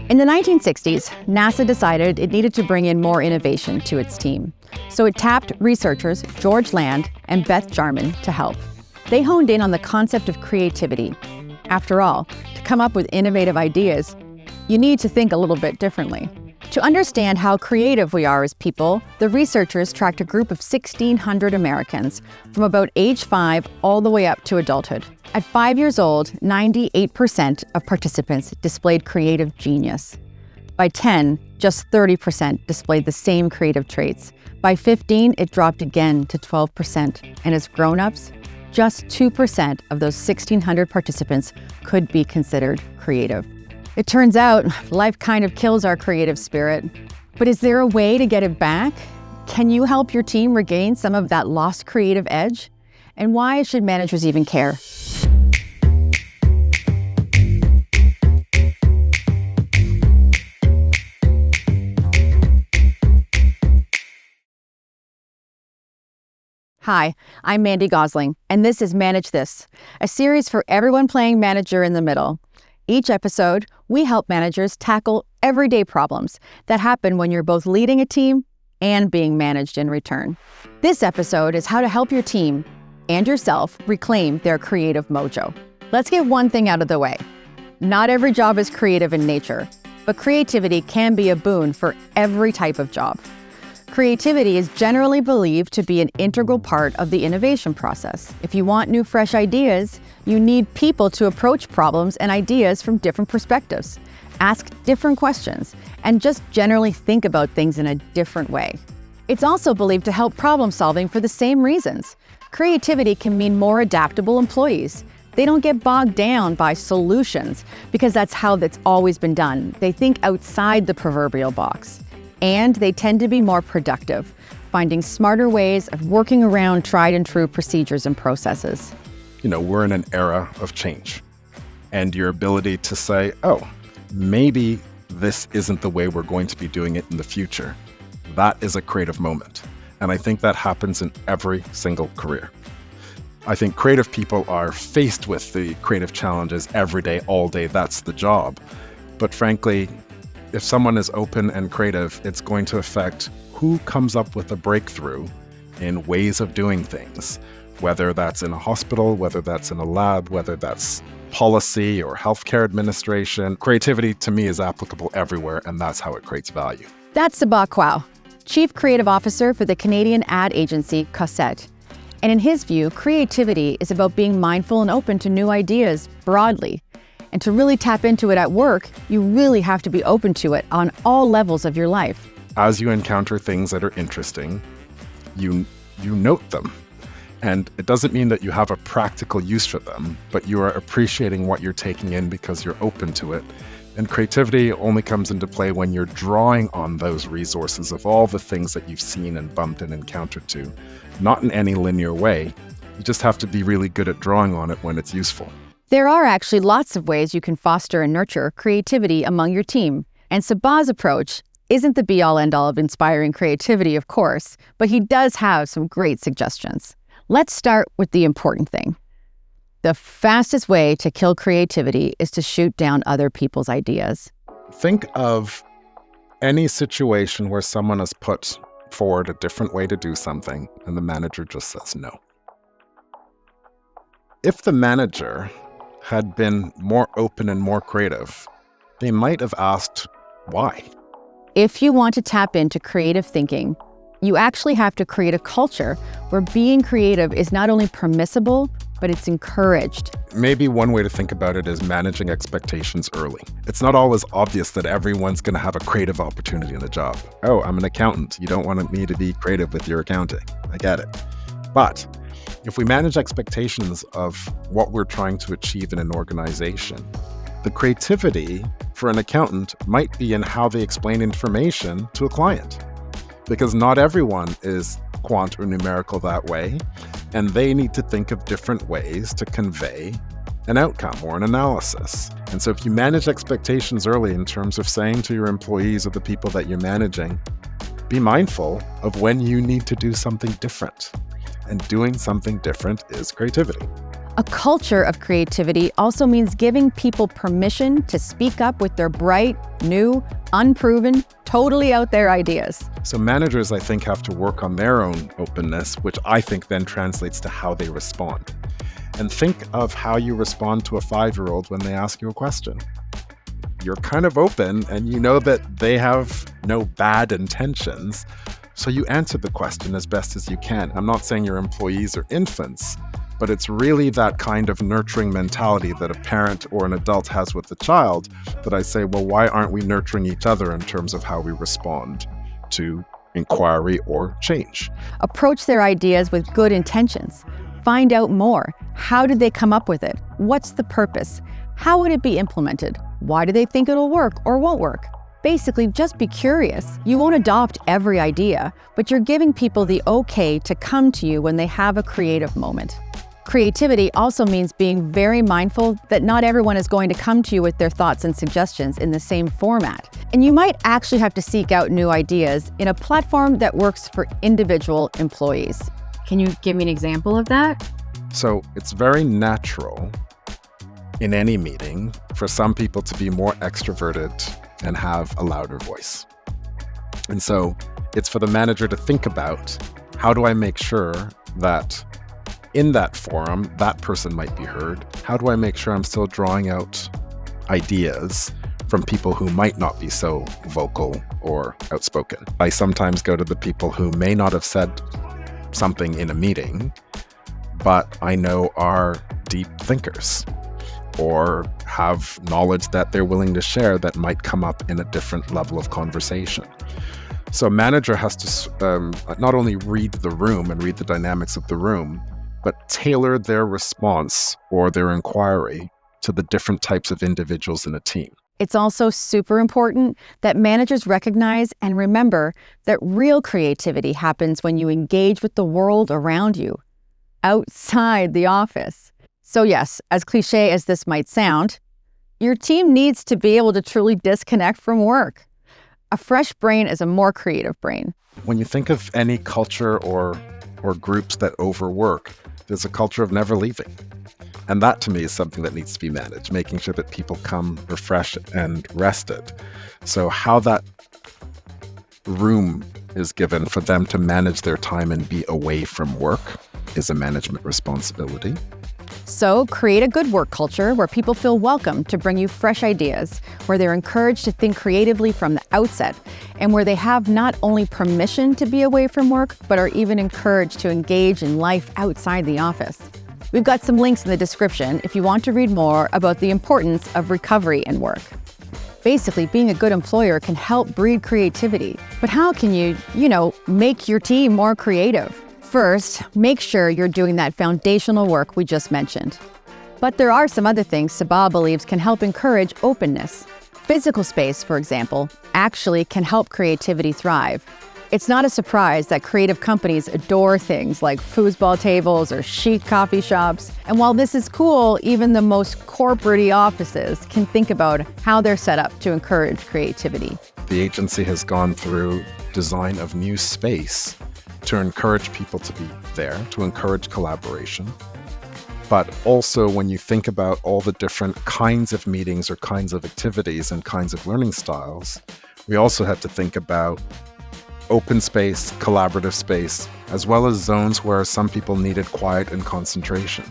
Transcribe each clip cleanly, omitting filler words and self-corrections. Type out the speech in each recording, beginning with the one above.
In the 1960s, NASA decided it needed to bring in more innovation to its team. So it tapped researchers George Land and Beth Jarman to help. They honed in on the concept of creativity. After all, to come up with innovative ideas, you need to think a little bit differently. To understand how creative we are as people, the researchers tracked a group of 1,600 Americans from about age 5 all the way up to adulthood. At 5 years old, 98% of participants displayed creative genius. By 10, just 30% displayed the same creative traits. By 15, it dropped again to 12%. And as grown-ups, just 2% of those 1,600 participants could be considered creative. It turns out life kind of kills our creative spirit. But is there a way to get it back? Can you help your team regain some of that lost creative edge? And why should managers even care? Hi, I'm Mandy Gosling, and this is Manage This, a series for everyone playing manager in the middle. Each episode, we help managers tackle everyday problems that happen when you're both leading a team and being managed in return. This episode is how to help your team and yourself reclaim their creative mojo. Let's get one thing out of the way. Not every job is creative in nature, but creativity can be a boon for every type of job. Creativity is generally believed to be an integral part of the innovation process. If you want new, fresh ideas, you need people to approach problems and ideas from different perspectives, ask different questions, and just generally think about things in a different way. It's also believed to help problem solving for the same reasons. Creativity can mean more adaptable employees. They don't get bogged down by solutions because that's how that's always been done. They think outside the proverbial box. And they tend to be more productive, finding smarter ways of working around tried and true procedures and processes. We're in an era of change. And your ability to say, oh, maybe this isn't the way we're going to be doing it in the future. That is a creative moment. And I think that happens in every single career. I think creative people are faced with the creative challenges every day, all day. That's the job. But frankly, if someone is open and creative, it's going to affect who comes up with a breakthrough in ways of doing things, whether that's in a hospital, whether that's in a lab, whether that's policy or healthcare administration. Creativity, to me, is applicable everywhere, and that's how it creates value. That's Sabaa Quao, Chief Creative Officer for the Canadian ad agency Cossette. And in his view, creativity is about being mindful and open to new ideas broadly. And to really tap into it at work, you really have to be open to it on all levels of your life. As you encounter things that are interesting, you note them. And it doesn't mean that you have a practical use for them, but you are appreciating what you're taking in because you're open to it. And creativity only comes into play when you're drawing on those resources of all the things that you've seen and bumped and encountered to, not in any linear way. You just have to be really good at drawing on it when it's useful. There are actually lots of ways you can foster and nurture creativity among your team. And Sabaa's approach isn't the be-all end-all of inspiring creativity, of course, but he does have some great suggestions. Let's start with the important thing. The fastest way to kill creativity is to shoot down other people's ideas. Think of any situation where someone has put forward a different way to do something and the manager just says no. If the manager had been more open and more creative, they might have asked why. If you want to tap into creative thinking, you actually have to create a culture where being creative is not only permissible, but it's encouraged. Maybe one way to think about it is managing expectations early. It's not always obvious that everyone's going to have a creative opportunity in the job. Oh, I'm an accountant. You don't want me to be creative with your accounting. I get it. But if we manage expectations of what we're trying to achieve in an organization, the creativity for an accountant might be in how they explain information to a client. Because not everyone is quant or numerical that way, and they need to think of different ways to convey an outcome or an analysis. And so if you manage expectations early in terms of saying to your employees or the people that you're managing, be mindful of when you need to do something different. And doing something different is creativity. A culture of creativity also means giving people permission to speak up with their bright, new, unproven, totally out there ideas. So managers, I think, have to work on their own openness, which I think then translates to how they respond. And think of how you respond to a 5-year-old when they ask you a question. You're kind of open and you know that they have no bad intentions, so you answer the question as best as you can. I'm not saying your employees are infants, but it's really that kind of nurturing mentality that a parent or an adult has with the child that I say, well, why aren't we nurturing each other in terms of how we respond to inquiry or change? Approach their ideas with good intentions. Find out more. How did they come up with it? What's the purpose? How would it be implemented? Why do they think it'll work or won't work? Basically, just be curious. You won't adopt every idea, but you're giving people the okay to come to you when they have a creative moment. Creativity also means being very mindful that not everyone is going to come to you with their thoughts and suggestions in the same format. And you might actually have to seek out new ideas in a platform that works for individual employees. Can you give me an example of that? So it's very natural in any meeting for some people to be more extroverted and have a louder voice. And so it's for the manager to think about, how do I make sure that in that forum, that person might be heard? How do I make sure I'm still drawing out ideas from people who might not be so vocal or outspoken? I sometimes go to the people who may not have said something in a meeting, but I know are deep thinkers or have knowledge that they're willing to share that might come up in a different level of conversation. So a manager has to not only read the room and read the dynamics of the room, but tailor their response or their inquiry to the different types of individuals in a team. It's also super important that managers recognize and remember that real creativity happens when you engage with the world around you, outside the office. So yes, as cliche as this might sound, your team needs to be able to truly disconnect from work. A fresh brain is a more creative brain. When you think of any culture or groups that overwork, there's a culture of never leaving. And that to me is something that needs to be managed, making sure that people come refreshed and rested. So how that room is given for them to manage their time and be away from work is a management responsibility. So create a good work culture where people feel welcome to bring you fresh ideas, where they're encouraged to think creatively from the outset, and where they have not only permission to be away from work, but are even encouraged to engage in life outside the office. We've got some links in the description if you want to read more about the importance of recovery in work. Basically, being a good employer can help breed creativity. But how can you make your team more creative? First, make sure you're doing that foundational work we just mentioned. But there are some other things Sabaa believes can help encourage openness. Physical space, for example, actually can help creativity thrive. It's not a surprise that creative companies adore things like foosball tables or chic coffee shops. And while this is cool, even the most corporate-y offices can think about how they're set up to encourage creativity. The agency has gone through design of new space to encourage people to be there, to encourage collaboration. But also when you think about all the different kinds of meetings or kinds of activities and kinds of learning styles, we also have to think about open space, collaborative space, as well as zones where some people needed quiet and concentration.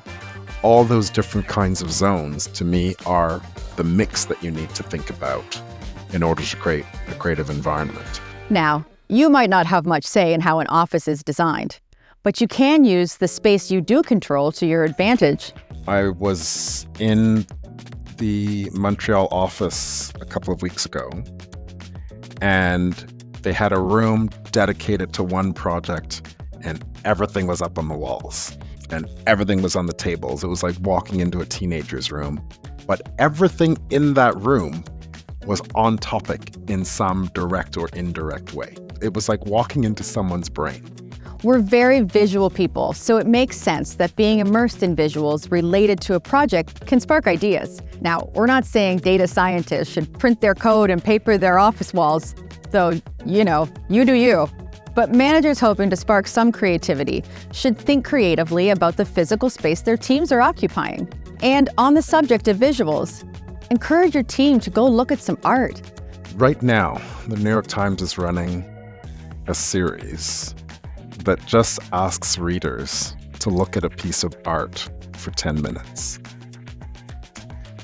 All those different kinds of zones, to me, are the mix that you need to think about in order to create a creative environment. Now, you might not have much say in how an office is designed, but you can use the space you do control to your advantage. I was in the Montreal office a couple of weeks ago, and they had a room dedicated to one project, and everything was up on the walls, and everything was on the tables. It was like walking into a teenager's room, but everything in that room was on topic in some direct or indirect way. It was like walking into someone's brain. We're very visual people, so it makes sense that being immersed in visuals related to a project can spark ideas. Now, we're not saying data scientists should print their code and paper their office walls, though, you do you. But managers hoping to spark some creativity should think creatively about the physical space their teams are occupying. And on the subject of visuals, encourage your team to go look at some art. Right now, the New York Times is running a series that just asks readers to look at a piece of art for 10 minutes.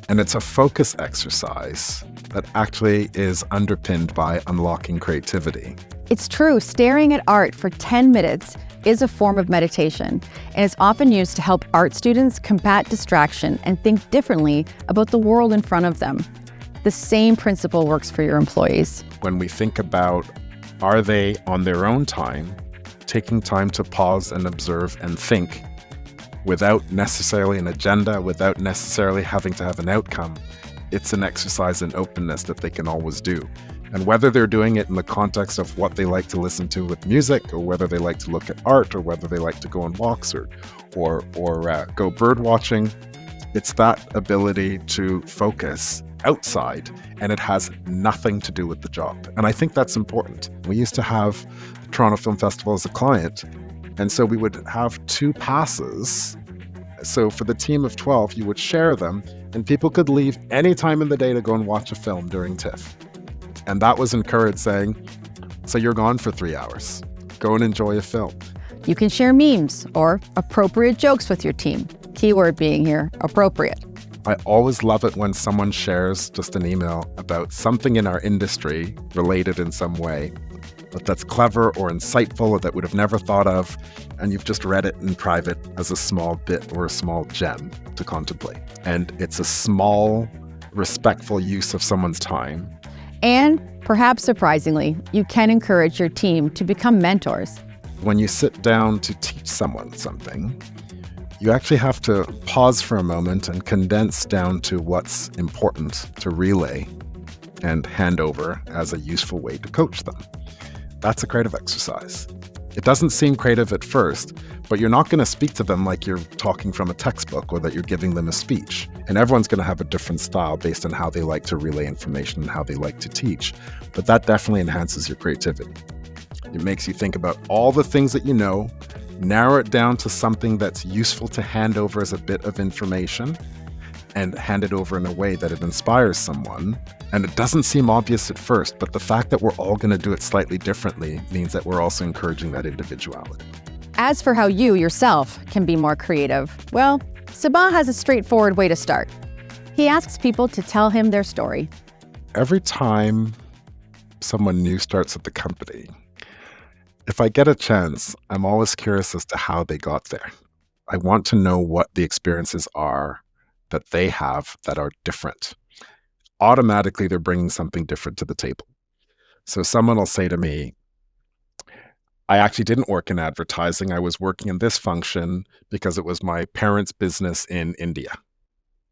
And it's a focus exercise that actually is underpinned by unlocking creativity. It's true, staring at art for 10 minutes is a form of meditation, and is often used to help art students combat distraction and think differently about the world in front of them. The same principle works for your employees. When we think about, are they on their own time, taking time to pause and observe and think without necessarily an agenda, without necessarily having to have an outcome, it's an exercise in openness that they can always do. And whether they're doing it in the context of what they like to listen to with music, or whether they like to look at art, or whether they like to go on walks or go bird watching, it's that ability to focus outside, and it has nothing to do with the job. And I think that's important. We used to have the Toronto Film Festival as a client, and so we would have 2 passes. So for the team of 12, you would share them, and people could leave any time in the day to go and watch a film during TIFF. And that was encouraged, saying, so you're gone for 3 hours. Go and enjoy a film. You can share memes or appropriate jokes with your team. Keyword being here, appropriate. I always love it when someone shares just an email about something in our industry related in some way, but that's clever or insightful or that would have never thought of, and you've just read it in private as a small bit or a small gem to contemplate. And it's a small, respectful use of someone's time. And perhaps surprisingly, you can encourage your team to become mentors. When you sit down to teach someone something, you actually have to pause for a moment and condense down to what's important to relay and hand over as a useful way to coach them. That's a creative exercise. It doesn't seem creative at first, but you're not going to speak to them like you're talking from a textbook or that you're giving them a speech. And everyone's going to have a different style based on how they like to relay information and how they like to teach. But that definitely enhances your creativity. It makes you think about all the things that you know, narrow it down to something that's useful to hand over as a bit of information, and hand it over in a way that it inspires someone. And it doesn't seem obvious at first, but the fact that we're all going to do it slightly differently means that we're also encouraging that individuality. As for how you yourself can be more creative, well, Sabaa has a straightforward way to start. He asks people to tell him their story. Every time someone new starts at the company, if I get a chance, I'm always curious as to how they got there. I want to know what the experiences are that they have that are different. Automatically, they're bringing something different to the table. So someone will say to me, I actually didn't work in advertising. I was working in this function because it was my parents' business in India.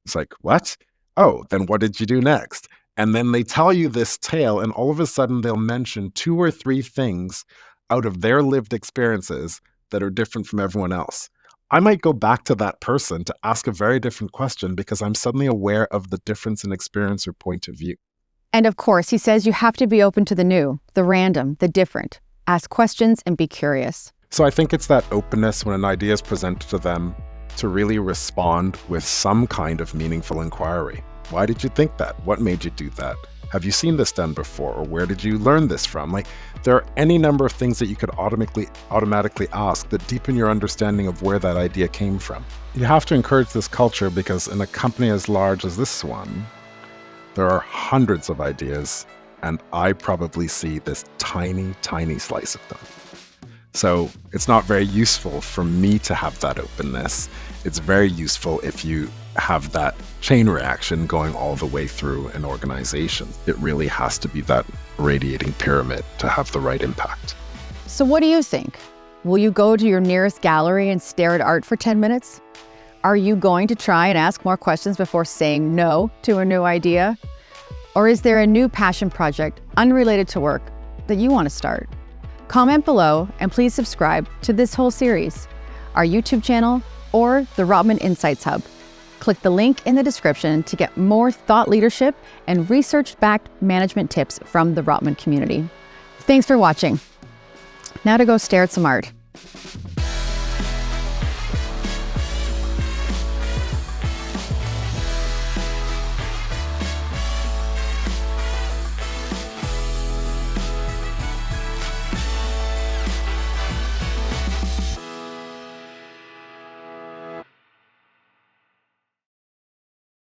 It's like, what? Oh, then what did you do next? And then they tell you this tale, and all of a sudden they'll mention 2 or 3 things out of their lived experiences that are different from everyone else. I might go back to that person to ask a very different question because I'm suddenly aware of the difference in experience or point of view. And of course, he says you have to be open to the new, the random, the different. Ask questions and be curious. So I think it's that openness when an idea is presented to them to really respond with some kind of meaningful inquiry. Why did you think that? What made you do that? Have you seen this done before? Or where did you learn this from? Like, there are any number of things that you could automatically ask that deepen your understanding of where that idea came from. You have to encourage this culture because in a company as large as this one, there are hundreds of ideas, and I probably see this tiny, tiny slice of them. So it's not very useful for me to have that openness. It's very useful if you have that chain reaction going all the way through an organization. It really has to be that radiating pyramid to have the right impact. So what do you think? Will you go to your nearest gallery and stare at art for 10 minutes? Are you going to try and ask more questions before saying no to a new idea? Or is there a new passion project unrelated to work that you want to start? Comment below and please subscribe to this whole series, our YouTube channel, or the Rotman Insights Hub. Click the link in the description to get more thought leadership and research-backed management tips from the Rotman community. Thanks for watching. Now to go stare at some art.